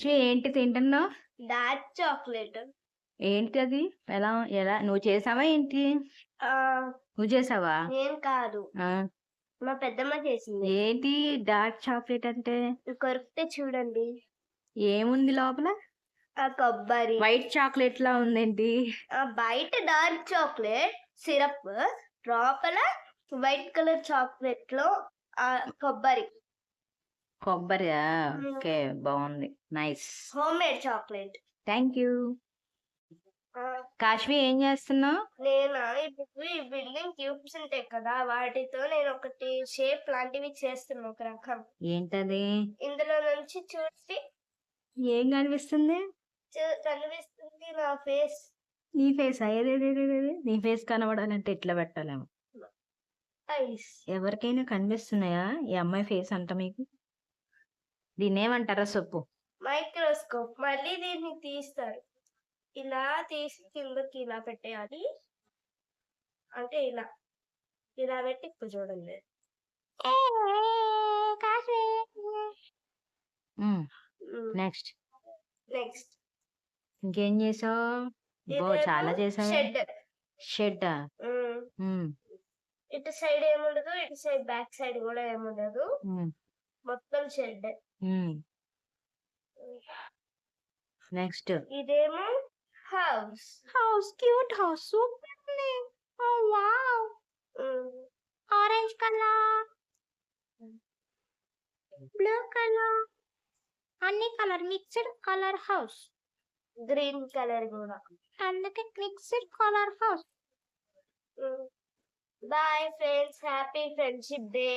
ఏంటి తింటున్నావు? Dark chocolate. ఏంటది? ఎలా ఎలా నువ్వు చేసావా ఏంటి? నువ్వు చేసావా? నేను కాదు, ఆ! మా పెద్దమ్మ చేసింది. ఏంటి డార్క్ చాక్లెట్ అంటే? కొరికితే చూడండి, ఏముంది లోపల? ఆ కొబ్బరి. వైట్ చాక్లెట్‌లా ఉందేంటి? బయట డార్క్ చాక్లెట్ సిరప్, లోపల వైట్ కలర్ చాక్లెట్ లో కొబ్బరి. కొబ్బరా? ఓకే. బావుంది. Nice. Home made chocolate. Thank you. Kashvi ఏం చేస్తున్నావు? నేనా ఇప్పుడు ఈ బిల్డింగ్ క్యూబ్స్ ఉంటాయి కదా, వాటితో నేను ఒకటి షేప్ లాంటివి చేస్తున్నా, ఒక రకం. ఏంటది? ఇందులో నుంచి చూసి ఏం కనిపిస్తుంది? కనిపిస్తుంది నా ఫేస్. నీ ఫేసా? ఏదేదేదేదేది? నీ ఫేస్ కనబడాలంటే ఇట్లా పెట్టాలేమో. ఐస్. ఎవరికైనా కనిపిస్తున్నాయా ఈ అమ్మాయి ఫేస్ అంట మీకు? దీన్నేమంటారో చెప్పు. మైక్రోస్కోప్. మళ్ళీ దీన్ని తీస్తారు, ఇలా తీసి కిందకి ఇలా పెట్టేయాలి. అంటే ఇలా ఇలా పెట్టి ఇప్పుడు చూడండి. నెక్స్ట్ నెక్స్ట్ ఇంకేం చేసావు? చాలా చేసావు. షెడ్. ఇటు సైడ్ ఏముండదు, ఇటు సైడ్ బ్యాక్ సైడ్ కూడా ఏముండదు, మొత్తం షెడ్. నెక్స్ట్ ఇదేమో హౌస్. Cute house. సూపర్ ఉంది. Oh wow. Orange colour, blue colour, అన్ని colour mixed colour house. Green colour కూడా, అందుకే mixed colour house. Bye friends, happy friendship day.